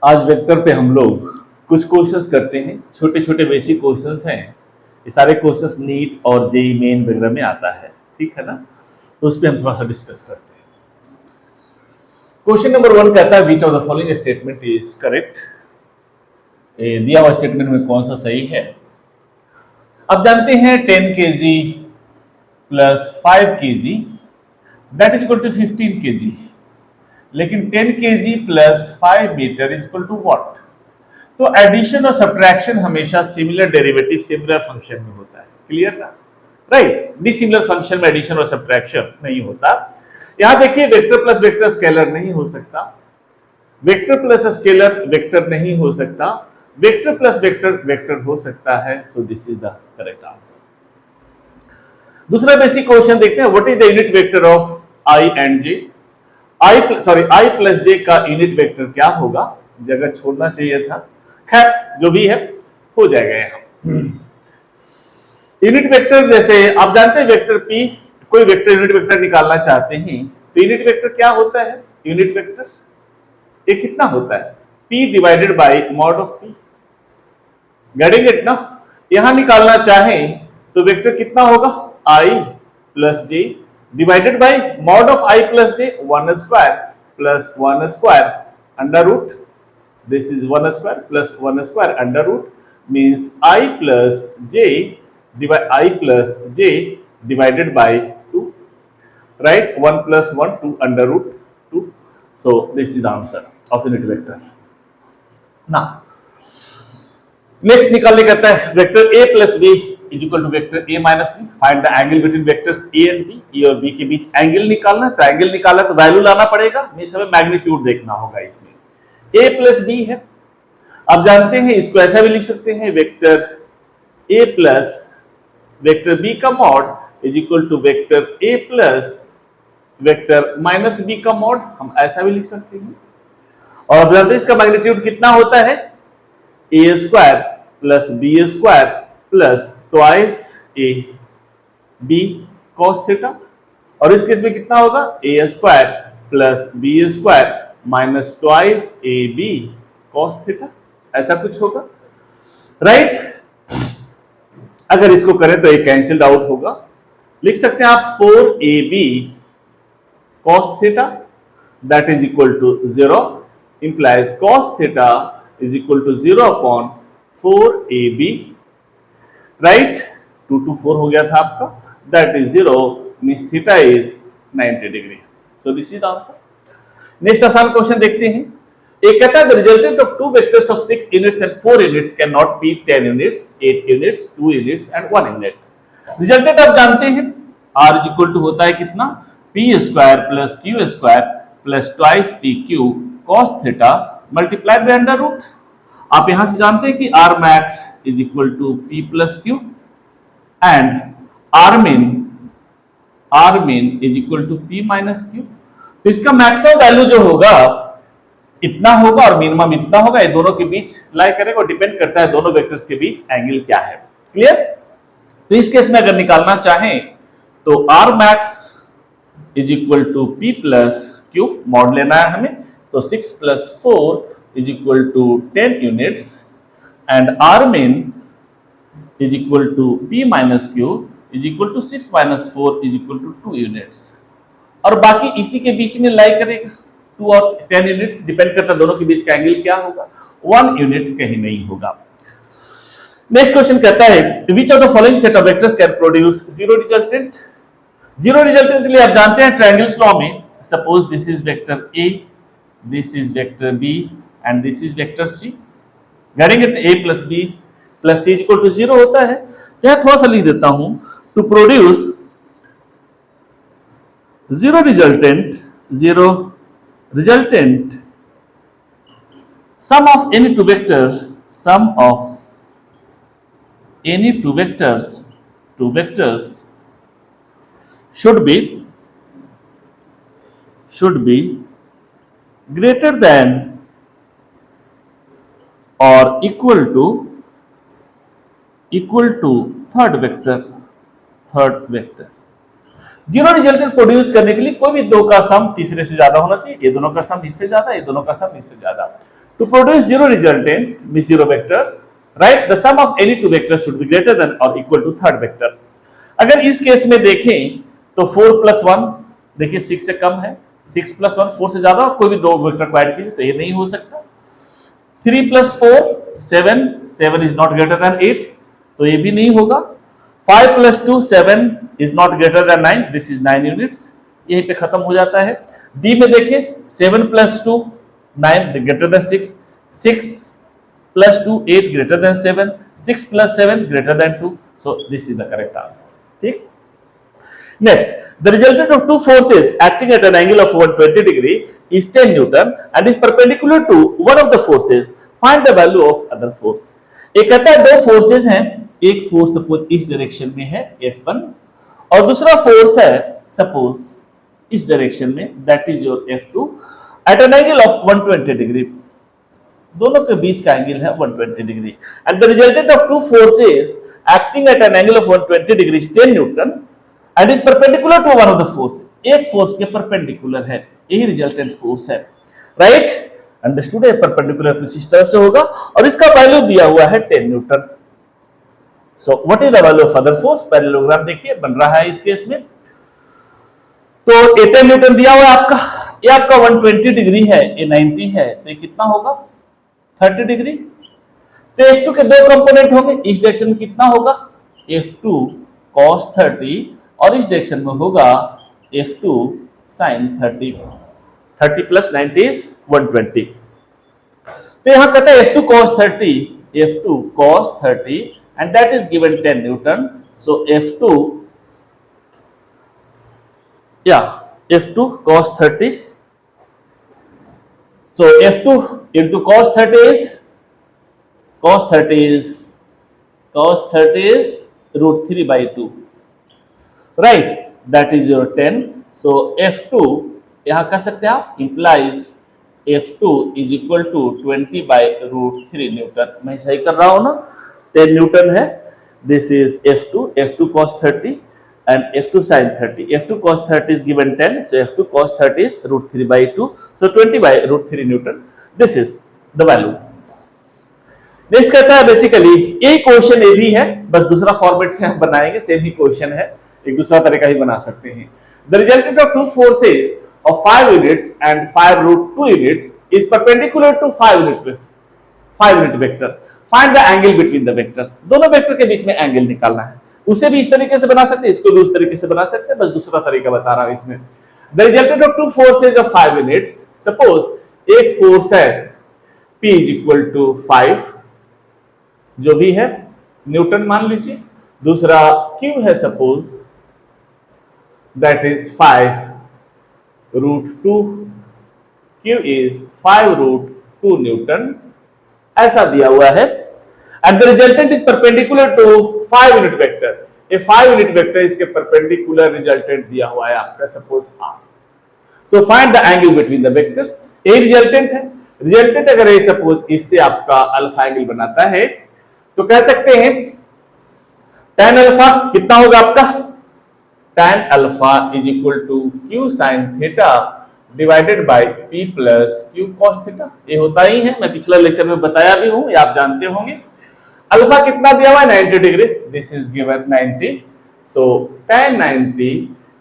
आज वेक्टर पे हम लोग कुछ क्वेश्चंस करते हैं, छोटे छोटे बेसिक क्वेश्चंस हैं। ये सारे क्वेश्चंस नीट और जेई मेन वगैरह में आता है, ठीक है ना। तो उस पर हम थोड़ा सा डिस्कस करते हैं। क्वेश्चन नंबर 1 कहता है which of the following statement is correct. दिया हुआ स्टेटमेंट में कौन सा सही है। अब जानते हैं 10 kg plus 5 kg that is equal to 15 kg, लेकिन 10 kg plus 5 metre is equal to what. तो एडिशन और सब्ट्रैक्शन हमेशा सिमिलर डेरिवेटिव सिमिलर फंक्शन में होता है, क्लियर ना, राइट। डिसिमिलर फंक्शन में एडिशन और सब्ट्रैक्शन नहीं होता। यहां देखिए वेक्टर प्लस वेक्टर स्केलर नहीं हो सकता, वेक्टर प्लस स्केलर वेक्टर नहीं हो सकता, वेक्टर प्लस वेक्टर वेक्टर हो सकता है। So this is the correct answer. दूसरा बेसिक क्वेश्चन देखते हैं, what is the unit vector of i and j. I plus j का यूनिट वेक्टर क्या होगा, जगह छोड़ना चाहिए था, खैर जो भी है हो जाएगा यहां। यूनिट वेक्टर जैसे आप जानते हैं वेक्टर पी, कोई वेक्टर यूनिट वेक्टर निकालना चाहते हैं तो यूनिट वेक्टर क्या होता है, यूनिट वेक्टर ये कितना होता है, p divided by mod of p, getting it ना। यहां निकालना चाहें तो वेक्टर कितना होगा, i plus J divided by mod of i plus J 1 square plus 1 square under root, this is 1 square plus 1 square under root means I plus j divided by 2, right, 1 plus 1 2 under root 2. So this is the answer of unit vector. Now next निकालने कहता है vector a plus b is equal to vector a minus b, find the angle between vectors a and b, a और b के बीच angle निकालना है। तो angle निकाला तो वैल्यू लाना पड़ेगा, मींस हमें मैग्नीट्यूड देखना होगा। इसमें a प्लस बी है, आप जानते हैं इसको ऐसा भी लिख सकते हैं vector a plus vector b का mod is equal to vector a plus vector minus b का मॉड, हम ऐसा भी लिख सकते हैं। और आप जानते हैं इसका मैग्नीट्यूड कितना होता है, a square plus b square plus twice a b cos theta, और इस केस में कितना होगा, a square plus b square minus twice A B cos theta, ऐसा कुछ होगा, राइट। अगर इसको करें तो ये कैंसिल्ड आउट होगा, लिख सकते हैं आप 4ab cos theta that is equal to 0 implies cos theta is equal to 0 upon 4ab, right. 2 to 4 हो गया था आपका, that is 0 means theta is 90 degree. So this is the answer. Next आसान क्वेश्चन देखते हैं। एक कहता है the resultant of two vectors of 6 units and 4 units can not be 10 units, 8 units, 2 units and 1 unit. Resultant आप जानते हैं r equal to होता है कितना, p square plus q square plus twice p q cos theta multiplied by under root. आप यहां से जानते हैं कि r max is equal to p plus q and r min is equal to p minus q। तो इसका maximum value जो होगा इतना होगा और मिनिमम इतना होगा, ये दोनों के बीच लाई करेगा और डिपेंड करता है दोनों वेक्टर्स के बीच एंगल क्या है, क्लियर। तो इस केस में अगर निकालना चाहें तो r max is equal to p plus q, mod लेना है हमें, तो 6 plus 4 is equal to 10 units and r min is equal to p minus q is equal to 6 minus 4 is equal to 2 units, और बाकी इसी के बीच में लाई करेगा 2 और 10 यूनिट्स, डिपेंड करता है दोनों के बीच का एंगल क्या होगा, 1 यूनिट कहीं नहीं होगा। नेक्स्ट क्वेश्चन कहता है which of the following set of vectors can produce zero resultant. Zero resultant के लिए आप जानते हैं ट्रायंगल्स लॉ में, suppose this is vector a, this is vector b and this is vector c, getting it, a plus b plus c equal to 0 होता है। तो यहां थोड़ा सा लिख देता हूं, to produce zero resultant sum of any two vectors should be greater than or equal to third vector। Zero resultant produce करने के लिए कोई भी दो का सम तीसरे से ज्यादा होना चाहिए, ये दोनों का सम इससे ज्यादा, ये दोनों का सम इससे ज्यादा। To produce zero resultant means zero vector, right? The sum of any two vectors should be greater than or equal to third vector. अगर इस केस में देखें तो 4 प्लस 1 देखिए 6 से कम है, 6 प्लस 1 4 से ज्यादा, कोई भी दो वेक्टर को ऐड कीजिए तो ये नहीं हो सकता। 3 plus 4 7, 7 is not greater than 8 तो ये भी नहीं होगा। 5 plus 2 7 is not greater than 9, this is 9 units, यहीं पे खत्म हो जाता है। डी में देखिए 7 plus 2 9 greater than 6, 6 plus 2 8 greater than 7, 6 plus 7 greater than 2, so this is the correct answer. ठीक, next, the resultant of two forces acting at an angle of 120 degree is 10 Newton and is perpendicular to one of the forces, find the value of other force. एक कहता है दो forces हैं, एक force suppose इस direction में है F1 और दूसरा फोर्स है सपोज इस डायरेक्शन में, that is your F2 at an angle of 120 degree, दोनों के बीच का एंगल है 120 degree and the resultant of two forces acting at an angle of 120 degree is 10 newton and is perpendicular to one of the force, एक force के perpendicular है, यही resultant force है, right? Understood है? परपेंडिकुलर कुछ इस तरह से होगा और इसका वैल्यू दिया हुआ है 10 Newton. So what is the value of other force? Parallelogram देखिए बन रहा है इस केस में, तो 10 न्यूटन दिया हुआ है आपका, ये आपका 120 डिग्री है, ये 90 है, तो ये कितना होगा 30 डिग्री। तो F2 के दो कंपोनेंट होंगे, इस डायरेक्शन में कितना होगा F2 cos 30 और इस डायरेक्शन में होगा F2 sin 30, 30 प्लस 90 इज 120। तो यहां कहता है F2 cos 30, F2 cos 30 and that is given 10 Newton, so F2 cos 30, so F2 into cos 30 is root 3 by 2, right? That is your 10, so F2 यहां कह सकते हैं आप implies F2 is equal to 20 by root 3 Newton. मैं सही कर रहा हूं ना? 10 न्यूटन है, this is F2 cos 30 and F2 sin 30. F2 cos 30 is given 10, so F2 cos 30 is root 3 by 2, so 20 by root 3 Newton. This is the value. Next कहता है basically यही क्वेश्चन ये भी है, बस दूसरा फॉर्मेट से हम बनाएंगे, सेम ही क्वेश्चन है, एक दूसरा तरीका ही बना सकते हैं। The resultant of two forces of 5 units and 5 root 2 units is perpendicular to 5 unit vector. Find the angle between the vectors. दोनों वेक्टर के बीच में एंगल निकालना है, उसे भी इस तरीके से बना सकते हैं, इसको भी उस तरीके से बना सकते हैं, बस दूसरा तरीका बता रहा हूं इसमें। The resultant of two forces of 5 units, suppose एक फोर्स है P is equal to 5 जो भी है न्यूटन मान लीजिए, दूसरा Q है suppose that is 5 root 2, Q is 5 root 2 newton, ऐसा दिया हुआ है and the resultant is perpendicular to 5 unit vector. ये 5 unit vector इसके perpendicular resultant दिया हुआ है आपका suppose R. So find the angle between the vectors. ये resultant है, resultant अगर ये सपोज इससे आपका अल्फा एंगल बनाता है तो कह सकते हैं tan अल्फा कितना होगा आपका, tan alpha is equal to Q sin theta divided by P plus Q cos theta. ये होता ही है, मैं पिछला लेक्चर में बताया भी हूं, ये आप जानते होंगे। अल्फा कितना दिया हुआ है 90 degree, this is given 90, so tan 90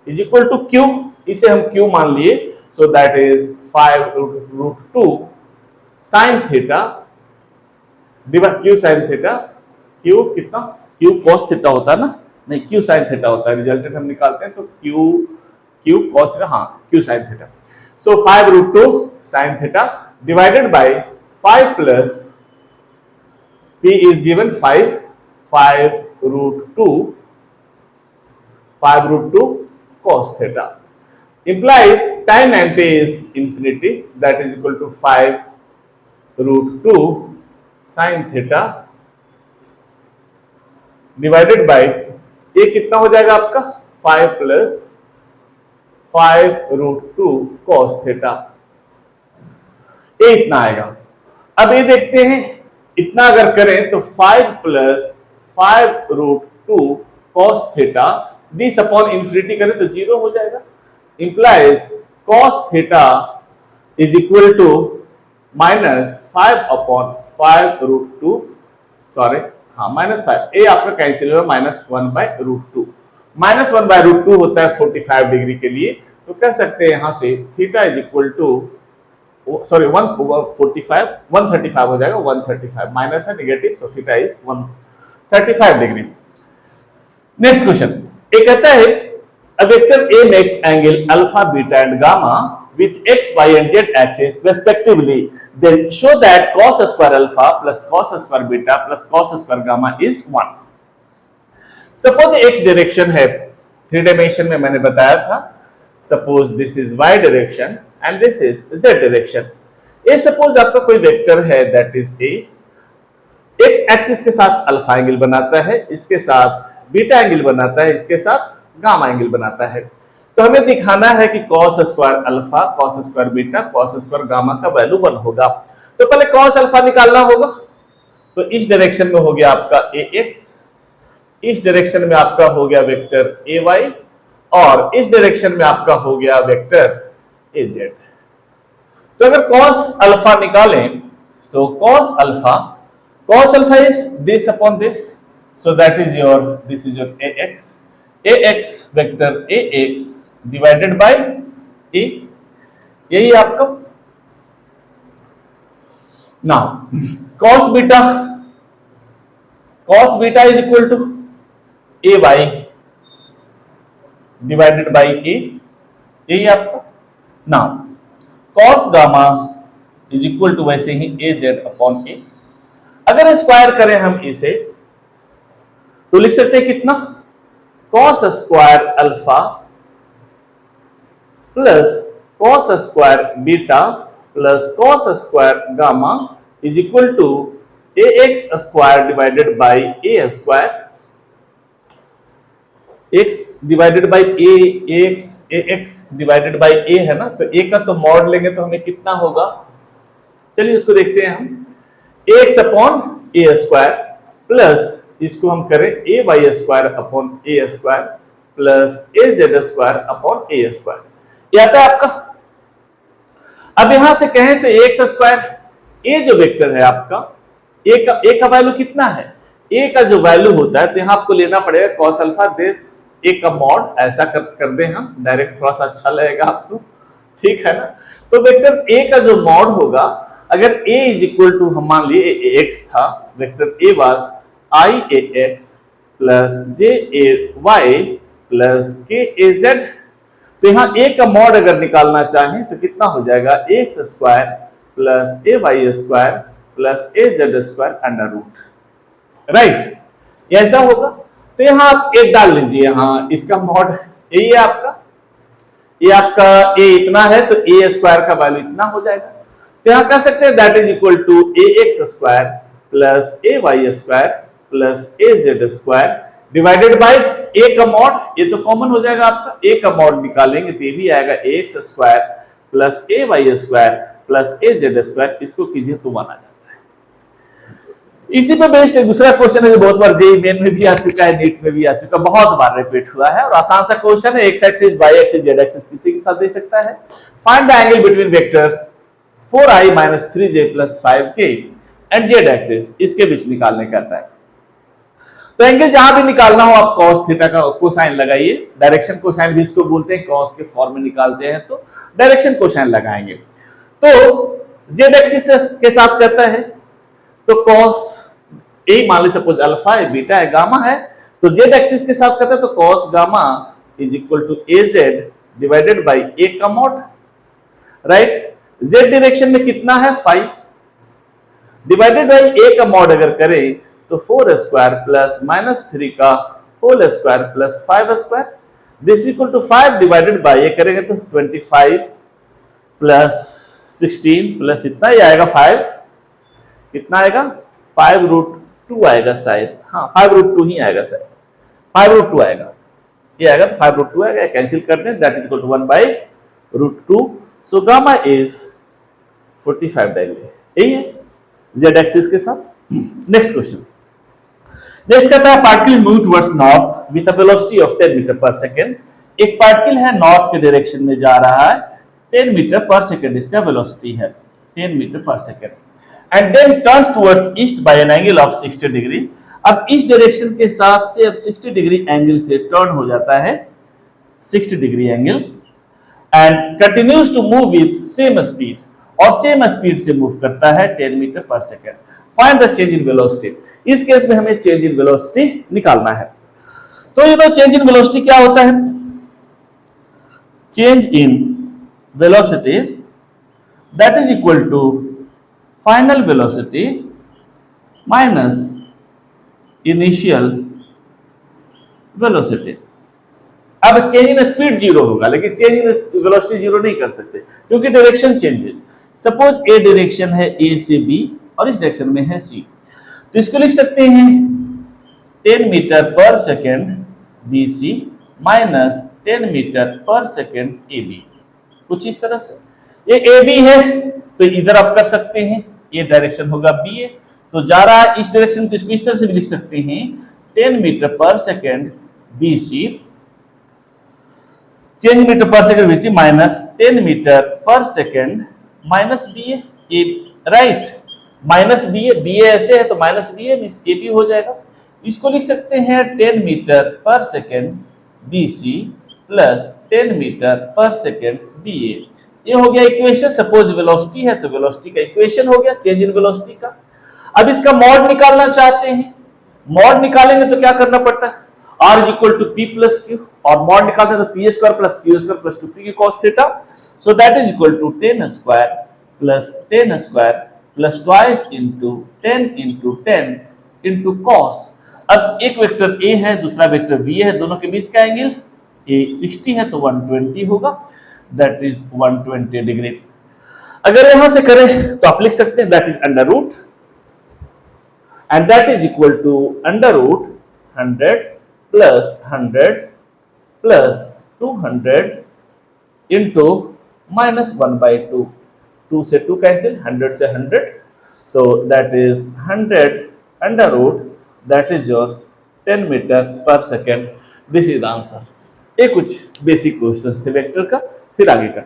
is equal to Q, इसे हम Q मान लिए, so that is 5 root 2 sin theta divide Q sin theta, Q कितना Q cos थीटा होता है ना, नहीं Q sin थीटा होता है, रिजल्टेंट हम निकालते हैं तो Q cos थीटा, हाँ Q sin theta, so 5 root 2 sin theta divided by 5 plus P is given 5 root 2 cos theta implies tan 90 is infinity, that is equal to 5 root 2 sin theta divided by ये कितना हो जाएगा आपका 5 plus 5 root 2 cos theta, ये इतना आएगा। अब ये देखते हैं इतना अगर करें तो 5 plus 5 root 2 cos theta this upon infinity करें तो 0 हो जाएगा, implies cos theta is equal to -5/5√2, sorry, हाँ -5, ए आपका कैंसिल हुआ, -1/√2। -1/√2 होता है 45 डिग्री के लिए, तो कह सकते हैं यहां से theta is equal to, sorry 145, 135 हो जाएगा, 135 माइनस है negative, so theta is 135 degree. Next question, ये कहता है a vector A makes angle alpha, beta and gamma with x, y and z axis respectively. Then show that cos square alpha plus cos square beta plus cos square gamma is 1. Suppose x direction है, 3 dimension में मैंने बताया था। Suppose this is y direction and this is z direction. ये suppose आपका कोई vector है that is A, x axis के साथ अल्फा एंगल बनाता है, इसके साथ बीटा एंगल बनाता है, इसके साथ गामा एंगल बनाता है। तो हमें दिखाना है कि cos square alpha, cos square beta, cos square gamma का वैल्यू 1 होगा। तो पहले cos अल्फा निकालना होगा, तो इस डायरेक्शन में हो गया आपका ax, इस डायरेक्शन में आपका हो गया वेक्टर ay और इस डायरेक्शन में आपका हो गया वेक्टर az। तो अगर cos अल्फा निकालें, so cos alpha is this upon this, so that is your, this is your ax vector ax divided by a, यही आपका। Now cos beta is equal to ay divided by a, यही आपका। Now cos gamma is equal to वैसे ही az upon a। अगर square करें हम इसे तो लिख सकते हैं कितना, cos square alpha plus cos square beta plus cos square gamma is equal to ax square divided by a square, x divided by a, ax divided by a है ना, तो a का तो मॉड लेंगे तो हमें कितना होगा, चलिए उसको देखते हैं हम। ax upon a square plus इसको हम करें a Y square upon a square plus a Z square upon a square, ये आता है आपका। अब यहां से कहें तो x स्क्वायर, a जो वेक्टर है आपका, a का वैल्यू कितना है, a का जो वैल्यू होता है तो यहां आपको लेना पड़ेगा cos अल्फा दिस a का मॉड, ऐसा कर दें हम डायरेक्ट, थोड़ा सा अच्छा लगेगा आपको, ठीक है ना। तो वेक्टर a का जो मॉड होगा, अगर a इज इक्वल टू, हम मान लिए x था, vector a was iax plus jay plus kaz, तो यहाँ a का मॉड अगर निकालना चाहें तो कितना हो जाएगा, x square plus ay square plus az square under root, right, ऐसा होगा। तो यहाँ आप a डाल लीजिए, यहाँ इसका मॉड यही है आपका, ये आपका a इतना है तो a स्क्वायर का वैल्यू इतना हो जाएगा। तो यहाँ कह सकते हैं that is equal to ax square plus ay square plus az square divided by a का मॉड, ये तो कॉमन हो जाएगा आपका, a का मॉड निकालेंगे तो ये भी आएगा ax square plus ay square plus az square, इसको कीजिए तो 1 आ जाता है। इसी पे बेस्ड एक दूसरा क्वेश्चन है जो बहुत बार जेईई मेन में भी आ चुका है, नीट में भी आ चुका, बहुत बार रिपीट हुआ है और आसान सा क्वेश्चन है। x axis, y axis, z axis किसी के साथ दे सकता है। Find the angle between vectors 4i - 3j + 5k and z axis, इसके बीच निकालने कहता है। तो एंगल जहां भी निकालना हो आप cos थीटा का कोसाइन लगाइए, डायरेक्शन कोसाइन भी इसको बोलते हैं, cos के फॉर्म में निकालते हैं तो डायरेक्शन कोसाइन लगाएंगे। तो z एक्सिस के साथ कहता है तो cos a मान ली सपोज अल्फा है, बीटा है, गामा है, तो z एक्सिस के साथ कहता है तो cos gamma is equal to az divided by a का मॉड, राइट। z डायरेक्शन में कितना है 5 डिवाइडेड बाय a का मॉड अगर करें तो 4 स्क्वायर प्लस -3 का whole square plus 5 square, this equal to 5 divided by ये करेंगे तो 25 प्लस 16 प्लस इतना ही आएगा 5, कितना आएगा 5√2 आएगा शायद, हाँ 5√2 ही आएगा शायद, 5√2 आएगा, ये आएगा तो 5√2 आएगा, कैंसिल कर दें, that is equal to 1/√2। So gamma is 45 degree, यही है z एक्सिस के साथ। नेक्स्ट क्वेश्चन, नेक्स्ट कहता है particle move towards north with a velocity of 10 metre पर सेकंड। एक पार्टिकल है नॉर्थ के डायरेक्शन में जा रहा है, 10 मीटर पर सेकंड इसका वेलोसिटी है। 10 मीटर पर second, and then turns towards east by an angle of 60 degree. अब इस डायरेक्शन के साथ से अब 60 डिग्री एंगल से टर्न हो जाता है 60 degree angle, and continues to move with same speed, और सेम स्पीड से मूव करता है 10 मीटर पर second. Find the change in velocity. इस केस में हमें चेंज इन वेलोसिटी निकालना है। तो ये चेंज इन वेलोसिटी क्या होता है? Change in velocity that is equal to final velocity minus initial velocity. अब चेंज इन स्पीड जीरो होगा, लेकिन चेंज इन वेलोसिटी जीरो नहीं कर सकते क्योंकि डायरेक्शन चेंजेस। सपोज ए डायरेक्शन है ए से बी और इस डायरेक्शन में है सी, तो इसको लिख सकते हैं 10 मीटर पर second B C minus 10 metre पर सेकेंड ए बी, कुछ इस तरह से। ये ए बी है तो इधर आप कर सकते हैं, ये डायरेक्शन होगा बी ए, तो जा रहा है इस डायरेक्शन, तो इसको इस तरह से भी लिख सकते हैं 10 मीटर पर second B C, change meter पर second B C minus 10 metre पर second minus B A, right, minus B A ऐसे है तो minus B A means A B हो जाएगा। इसको लिख सकते हैं 10 मीटर पर second B C plus 10 metre पर सेकेंड बी ए। ये हो गया इक्वेशन। सपोज वेलोसिटी है तो वेलोसिटी का इक्वेशन हो गया चेंज इन वेलोसिटी का। अब इसका मॉड निकालना चाहते हैं, मॉड निकालेंगे तो क्या करना पड़ता है? R is equal to P plus Q, और मॉड निकालते हैं तो P square plus Q square plus 2P cos theta, so that is equal to 10 square plus 10 square plus twice into 10 into 10 into cos। अब एक vector A है, दूसरा vector B है, दोनों के बीच का एंगल A 60 है तो 120 होगा, that is 120 डिग्री। अगर यहां से करें तो आप लिख सकते हैं that is under root, and that is equal to under root 100 plus 100 plus 200 into minus 1/2, 2 से 2 कैंसिल, 100 से 100, so that is 100 under root, that is your 10 metre पर second. This is the answer. ये कुछ बेसिक क्वेश्चंस थे vector का, फिर आगे का।